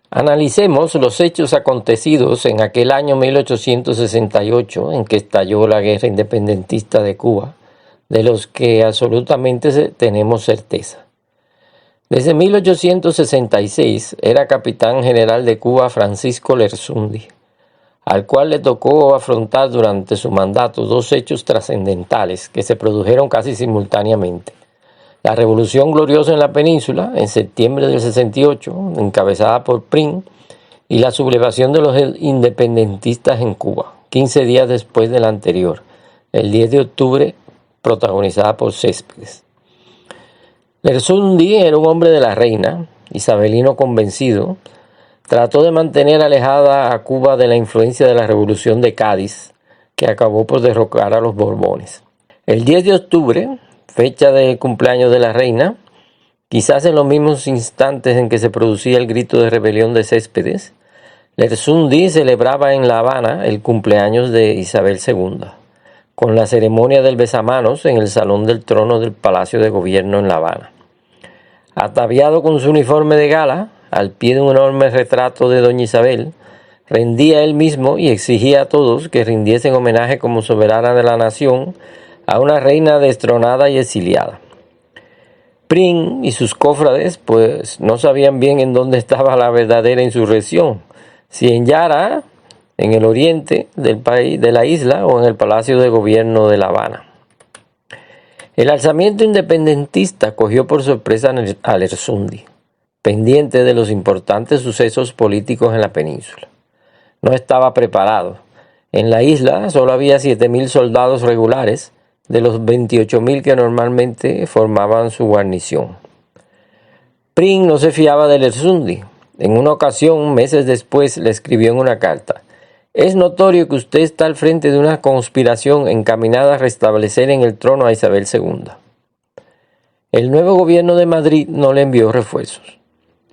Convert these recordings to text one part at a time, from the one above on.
Analicemos los hechos acontecidos en aquel año 1868 en que estalló la guerra independentista de Cuba, de los que absolutamente tenemos certeza. Desde 1866 era capitán general de Cuba Francisco Lersundi, al cual le tocó afrontar durante su mandato dos hechos trascendentales que se produjeron casi simultáneamente. La Revolución Gloriosa en la península, en septiembre del 68, encabezada por Prim, y la sublevación de los independentistas en Cuba, 15 días después de la anterior, el 10 de octubre, protagonizada por Céspedes. Lersundi era un hombre de la reina, isabelino convencido. Trató de mantener alejada a Cuba de la influencia de la Revolución de Cádiz, que acabó por derrocar a los Borbones. El 10 de octubre, fecha de cumpleaños de la reina, quizás en los mismos instantes en que se producía el grito de rebelión de Céspedes, Lersundi celebraba en La Habana el cumpleaños de Isabel II, con la ceremonia del besamanos en el Salón del Trono del Palacio de Gobierno en La Habana. Ataviado con su uniforme de gala, al pie de un enorme retrato de doña Isabel, rendía él mismo y exigía a todos que rindiesen homenaje como soberana de la nación a una reina destronada y exiliada. Prim y sus cofrades pues no sabían bien en dónde estaba la verdadera insurrección, si en Yara, en el oriente del país, de la isla, o en el Palacio de Gobierno de La Habana. El alzamiento independentista cogió por sorpresa a Lersundi, pendiente de los importantes sucesos políticos en la península. No estaba preparado. En la isla solo había 7.000 soldados regulares, de los 28.000 que normalmente formaban su guarnición. Prim no se fiaba de Lersundi. En una ocasión, meses después, le escribió en una carta: «Es notorio que usted está al frente de una conspiración encaminada a restablecer en el trono a Isabel II». El nuevo gobierno de Madrid no le envió refuerzos.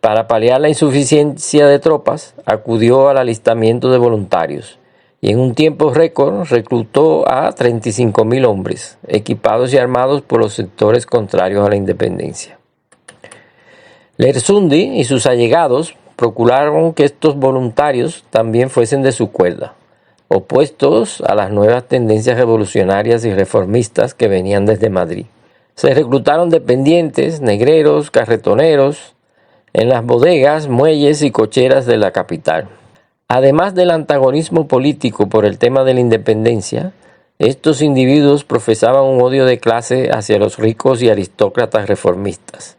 Para paliar la insuficiencia de tropas, acudió al alistamiento de voluntarios y en un tiempo récord reclutó a 35.000 hombres, equipados y armados por los sectores contrarios a la independencia. Lersundi y sus allegados procuraron que estos voluntarios también fuesen de su cuerda, opuestos a las nuevas tendencias revolucionarias y reformistas que venían desde Madrid. Se reclutaron dependientes, negreros, carretoneros, en las bodegas, muelles y cocheras de la capital. Además del antagonismo político por el tema de la independencia, estos individuos profesaban un odio de clase hacia los ricos y aristócratas reformistas.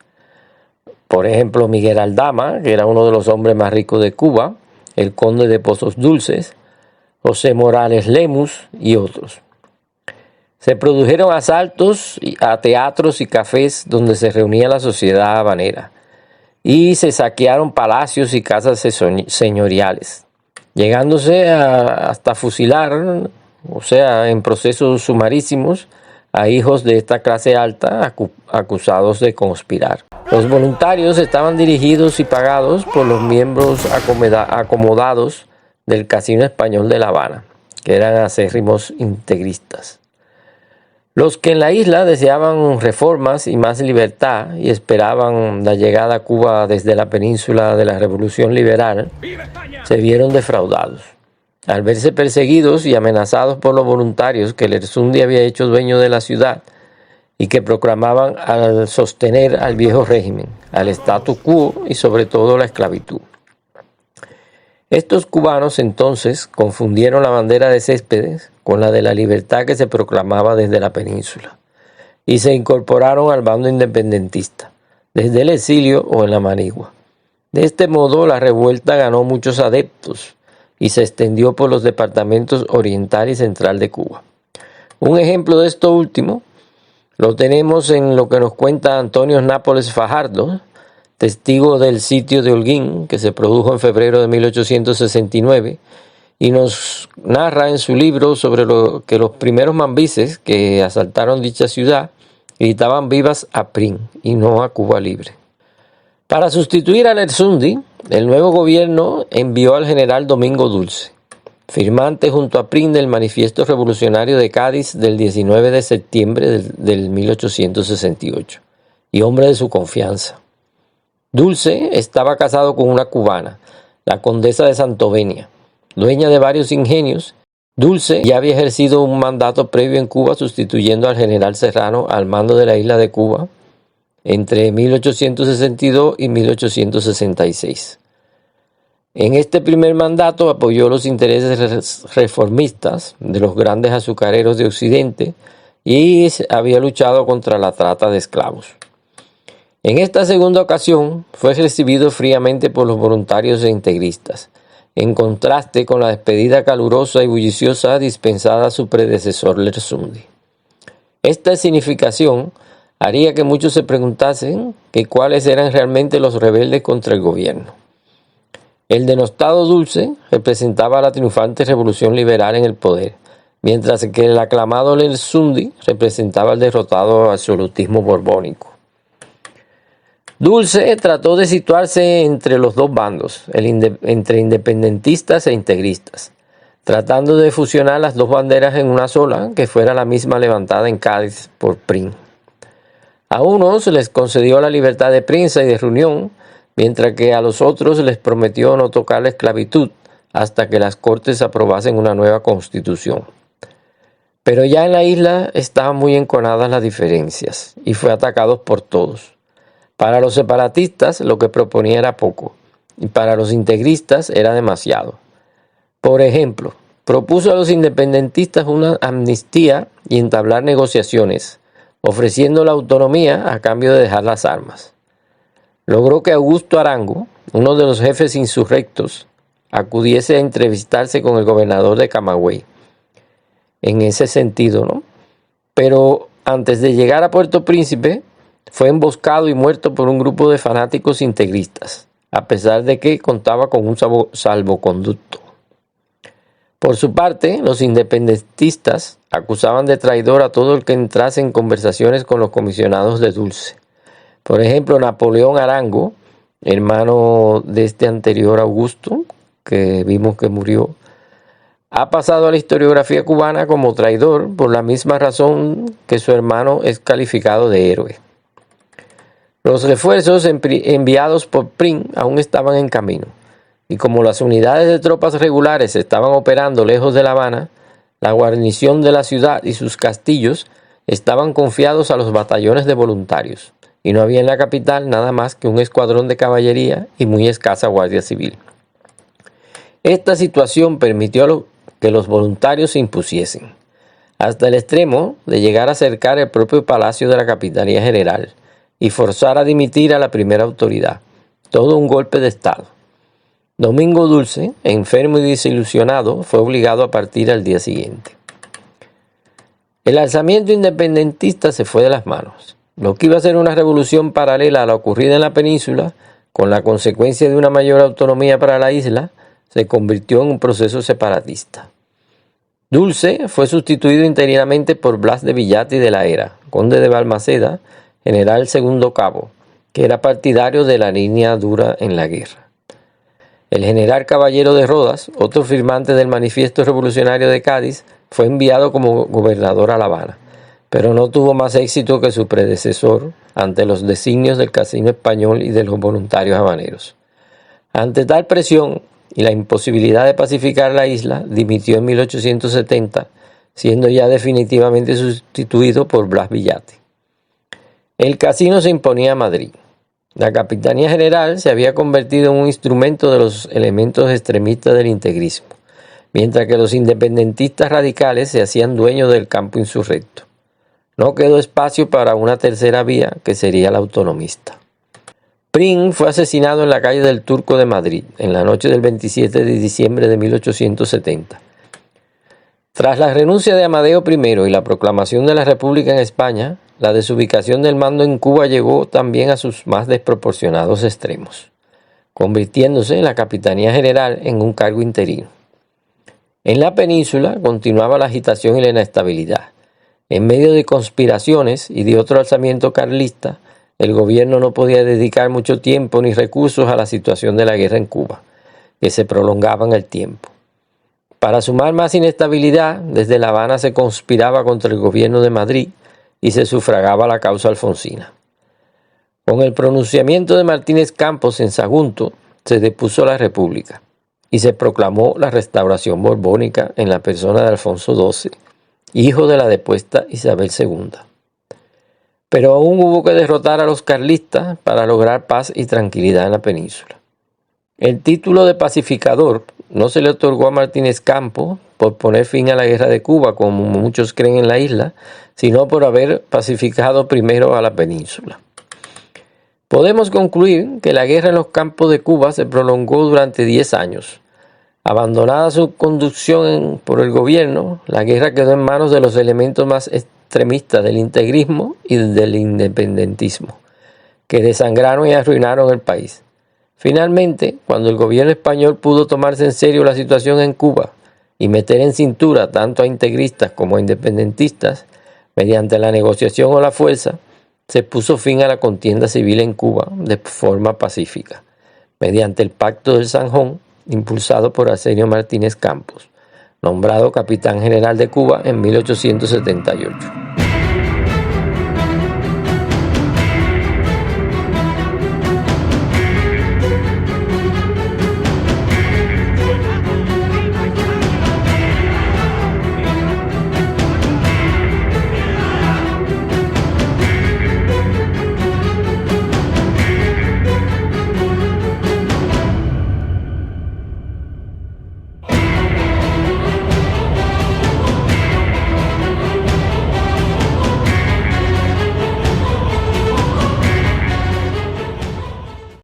Por ejemplo, Miguel Aldama, que era uno de los hombres más ricos de Cuba, el conde de Pozos Dulces, José Morales Lemus y otros. Se produjeron asaltos a teatros y cafés donde se reunía la sociedad habanera y se saquearon palacios y casas señoriales, llegándose hasta fusilar, o sea, en procesos sumarísimos, a hijos de esta clase alta acusados de conspirar. Los voluntarios estaban dirigidos y pagados por los miembros acomodados del Casino Español de La Habana, que eran acérrimos integristas. Los que en la isla deseaban reformas y más libertad y esperaban la llegada a Cuba desde la península de la Revolución Liberal, se vieron defraudados. Al verse perseguidos y amenazados por los voluntarios que Lersundi había hecho dueño de la ciudad y que proclamaban al sostener al viejo régimen, al statu quo y sobre todo la esclavitud. Estos cubanos entonces confundieron la bandera de Céspedes con la de la libertad que se proclamaba desde la península y se incorporaron al bando independentista, desde el exilio o en la manigua. De este modo la revuelta ganó muchos adeptos y se extendió por los departamentos oriental y central de Cuba. Un ejemplo de esto último lo tenemos en lo que nos cuenta Antonio Nápoles Fajardo, testigo del sitio de Holguín, que se produjo en febrero de 1869, y nos narra en su libro sobre que los primeros mambises que asaltaron dicha ciudad gritaban vivas a Prim y no a Cuba Libre. Para sustituir a Lersundi, el nuevo gobierno envió al general Domingo Dulce, firmante junto a Prim del Manifiesto Revolucionario de Cádiz del 19 de septiembre del 1868, y hombre de su confianza. Dulce estaba casado con una cubana, la condesa de Santovenia, dueña de varios ingenios. Dulce ya había ejercido un mandato previo en Cuba sustituyendo al general Serrano al mando de la isla de Cuba entre 1862 y 1866. En este primer mandato apoyó los intereses reformistas de los grandes azucareros de Occidente y había luchado contra la trata de esclavos. En esta segunda ocasión fue recibido fríamente por los voluntarios e integristas, en contraste con la despedida calurosa y bulliciosa dispensada a su predecesor Lersundi. Esta significación haría que muchos se preguntasen que cuáles eran realmente los rebeldes contra el gobierno. El denostado Dulce representaba la triunfante revolución liberal en el poder, mientras que el aclamado Lersundi representaba el derrotado absolutismo borbónico. Dulce trató de situarse entre los dos bandos, entre independentistas e integristas, tratando de fusionar las dos banderas en una sola, que fuera la misma levantada en Cádiz por Prim. A unos les concedió la libertad de prensa y de reunión, mientras que a los otros les prometió no tocar la esclavitud hasta que las Cortes aprobasen una nueva constitución. Pero ya en la isla estaban muy enconadas las diferencias y fue atacado por todos. Para los separatistas lo que proponía era poco y para los integristas era demasiado. Por ejemplo, propuso a los independentistas una amnistía y entablar negociaciones, ofreciendo la autonomía a cambio de dejar las armas. Logró que Augusto Arango, uno de los jefes insurrectos, acudiese a entrevistarse con el gobernador de Camagüey. En ese sentido, ¿no? Pero antes de llegar a Puerto Príncipe, fue emboscado y muerto por un grupo de fanáticos integristas, a pesar de que contaba con un salvoconducto. Por su parte, los independentistas acusaban de traidor a todo el que entrase en conversaciones con los comisionados de Dulce. Por ejemplo, Napoleón Arango, hermano de este anterior Augusto, que vimos que murió, ha pasado a la historiografía cubana como traidor por la misma razón que su hermano es calificado de héroe. Los refuerzos enviados por Prim aún estaban en camino, y como las unidades de tropas regulares estaban operando lejos de La Habana, la guarnición de la ciudad y sus castillos estaban confiados a los batallones de voluntarios, y no había en la capital nada más que un escuadrón de caballería y muy escasa guardia civil. Esta situación permitió que los voluntarios se impusiesen, hasta el extremo de llegar a cercar el propio palacio de la Capitanía General, y forzar a dimitir a la primera autoridad. Todo un golpe de Estado. Domingo Dulce, enfermo y desilusionado, fue obligado a partir al día siguiente. El alzamiento independentista se fue de las manos. Lo que iba a ser una revolución paralela a la ocurrida en la península, con la consecuencia de una mayor autonomía para la isla, se convirtió en un proceso separatista. Dulce fue sustituido interinamente por Blas de Villate de la Hera, conde de Balmaceda, general segundo cabo, que era partidario de la línea dura en la guerra. El general Caballero de Rodas, otro firmante del Manifiesto Revolucionario de Cádiz, fue enviado como gobernador a La Habana, pero no tuvo más éxito que su predecesor ante los designios del Casino Español y de los voluntarios habaneros. Ante tal presión y la imposibilidad de pacificar la isla, dimitió en 1870, siendo ya definitivamente sustituido por Blas Villate. El casino se imponía a Madrid. La Capitanía General se había convertido en un instrumento de los elementos extremistas del integrismo, mientras que los independentistas radicales se hacían dueños del campo insurrecto. No quedó espacio para una tercera vía, que sería la autonomista. Prim fue asesinado en la calle del Turco de Madrid, en la noche del 27 de diciembre de 1870. Tras la renuncia de Amadeo I y la proclamación de la República en España, la desubicación del mando en Cuba llegó también a sus más desproporcionados extremos, convirtiéndose en la Capitanía General en un cargo interino. En la península continuaba la agitación y la inestabilidad. En medio de conspiraciones y de otro alzamiento carlista, el gobierno no podía dedicar mucho tiempo ni recursos a la situación de la guerra en Cuba, que se prolongaba en el tiempo. Para sumar más inestabilidad, desde La Habana se conspiraba contra el gobierno de Madrid y se sufragaba la causa alfonsina. Con el pronunciamiento de Martínez Campos en Sagunto, se depuso la República y se proclamó la restauración borbónica en la persona de Alfonso XII, hijo de la depuesta Isabel II. Pero aún hubo que derrotar a los carlistas para lograr paz y tranquilidad en la península. El título de pacificador no se le otorgó a Martínez Campos por poner fin a la guerra de Cuba, como muchos creen en la isla, sino por haber pacificado primero a la península. Podemos concluir que la guerra en los campos de Cuba se prolongó durante 10 años. Abandonada su conducción por el gobierno, la guerra quedó en manos de los elementos más extremistas del integrismo y del independentismo, que desangraron y arruinaron el país. Finalmente, cuando el gobierno español pudo tomarse en serio la situación en Cuba y meter en cintura tanto a integristas como a independentistas, mediante la negociación o la fuerza, se puso fin a la contienda civil en Cuba de forma pacífica, mediante el Pacto del Zanjón, impulsado por Arsenio Martínez Campos, nombrado capitán general de Cuba en 1878.